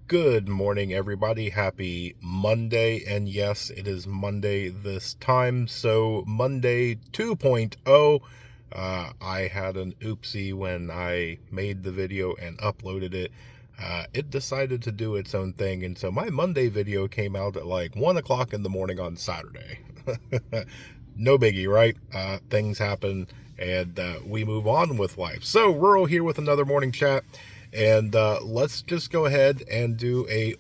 Good morning, everybody. Happy Monday. And yes, it is Monday this time. So, Monday 2.0. I had an oopsie when I made the video and uploaded it. It decided to do its own thing. And so, my Monday video came out at like 1 o'clock in the morning on Saturday. No biggie, right? Things happen and we move on with life. So, Rural here with another morning chat. And let's just go ahead and do a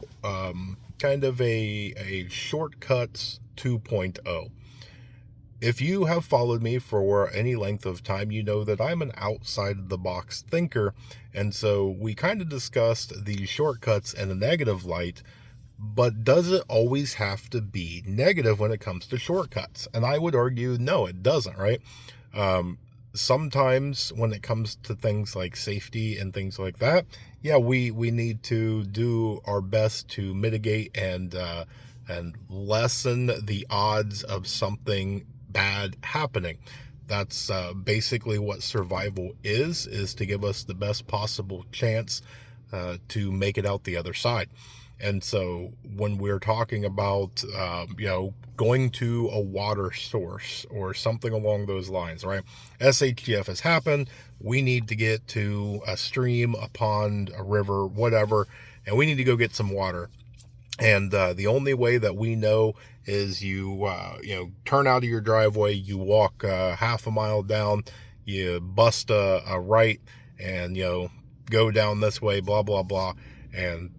kind of a shortcuts 2.0. If you have followed me for any length of time, you know that I'm an outside the box thinker. And so we kind of discussed these shortcuts in a negative light, but does it always have to be negative when it comes to shortcuts? And I would argue, no, it doesn't, right? Sometimes when it comes to things like safety and things like that, yeah, we need to do our best to mitigate and lessen the odds of something bad happening. That's basically what survival is to give us the best possible chance to make it out the other side. And so when we're talking about, going to a water source or something along those lines, right? SHTF has happened. We need to get to a stream, a pond, a river, whatever, and we need to go get some water. And the only way that we know is you turn out of your driveway, you walk half a mile down, you bust a right, and go down this way, blah blah blah. And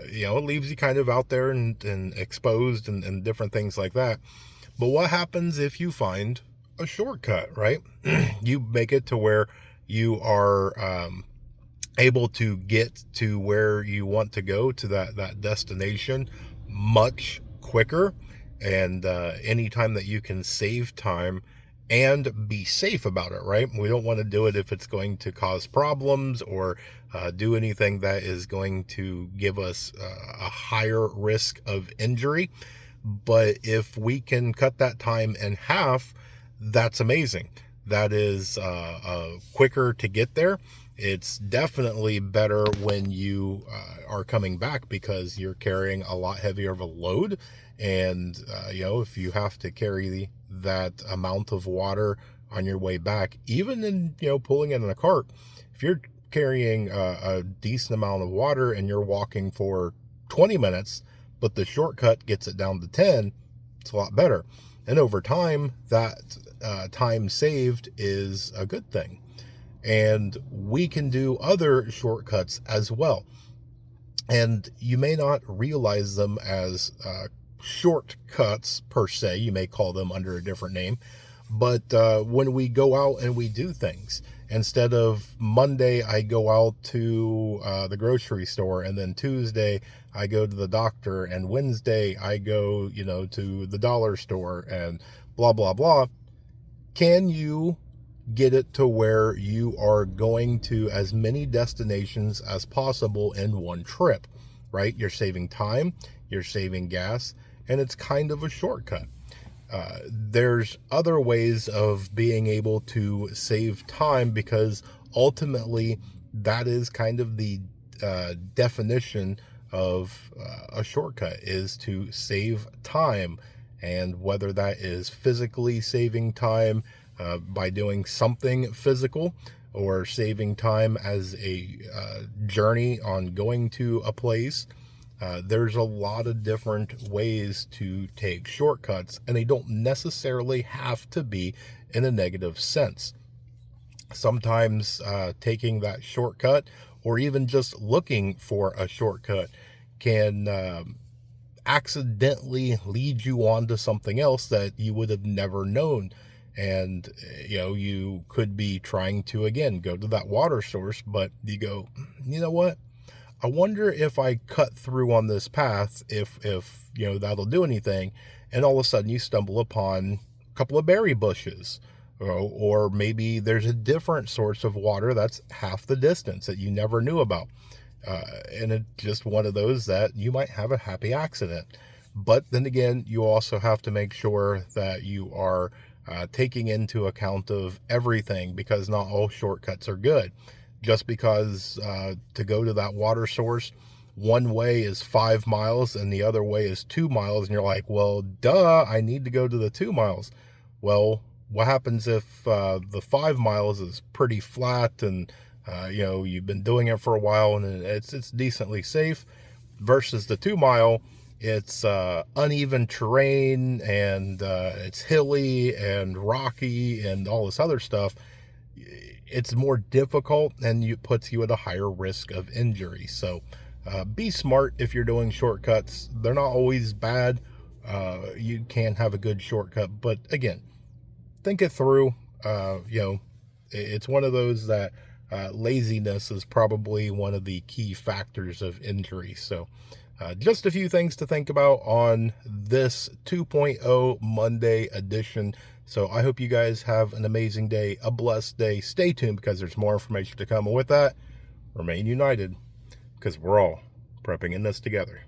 it leaves you kind of out there and exposed and different things like that. But what happens if you find a shortcut, right? You make it to where you are able to get to where you want to go, to that destination, much quicker. And anytime that you can save time and be safe about it, right? We don't want to do it if it's going to cause problems or do anything that is going to give us a higher risk of injury. But if we can cut that time in half, that's amazing. That is quicker to get there. It's definitely better when you are coming back because you're carrying a lot heavier of a load. And, if you have to carry that amount of water on your way back, even in, pulling it in a cart, if you're carrying a decent amount of water and you're walking for 20 minutes, but the shortcut gets it down to 10, it's a lot better. And over time, that time saved is a good thing. And we can do other shortcuts as well. And you may not realize them as shortcuts per se. You may call them under a different name. But when we go out and we do things, instead of Monday, I go out to the grocery store, and then Tuesday, I go to the doctor, and Wednesday, I go, to the dollar store, and blah, blah, blah. Can you get it to where you are going to as many destinations as possible in one trip, right? You're saving time, you're saving gas, and it's kind of a shortcut. There's other ways of being able to save time, because ultimately that is kind of the definition of a shortcut, is to save time. And whether that is physically saving time by doing something physical, or saving time as a journey on going to a place, there's a lot of different ways to take shortcuts, and they don't necessarily have to be in a negative sense. Sometimes taking that shortcut, or even just looking for a shortcut, can accidentally lead you on to something else that you would have never known. And you could be trying to, again, go to that water source, but you go, you know what, I wonder if I cut through on this path, if that'll do anything. And all of a sudden you stumble upon a couple of berry bushes, or maybe there's a different source of water that's half the distance that you never knew about. And it's just one of those that you might have a happy accident. But then again, you also have to make sure that you are taking into account of everything, because not all shortcuts are good. Just because to go to that water source one way is 5 miles and the other way is 2 miles, and you're like, well, duh, I need to go to the 2 miles. Well, what happens if the 5 miles is pretty flat and you've been doing it for a while and it's decently safe, versus the 2 mile? It's uneven terrain, and it's hilly and rocky and all this other stuff. It's more difficult, and it puts you at a higher risk of injury. So be smart if you're doing shortcuts. They're not always bad. You can have a good shortcut, but again, think it through. It's one of those that laziness is probably one of the key factors of injury. So just a few things to think about on this 2.0 Monday edition. So I hope you guys have an amazing day, a blessed day. Stay tuned because there's more information to come. And with that, remain united, because we're all prepping in this together.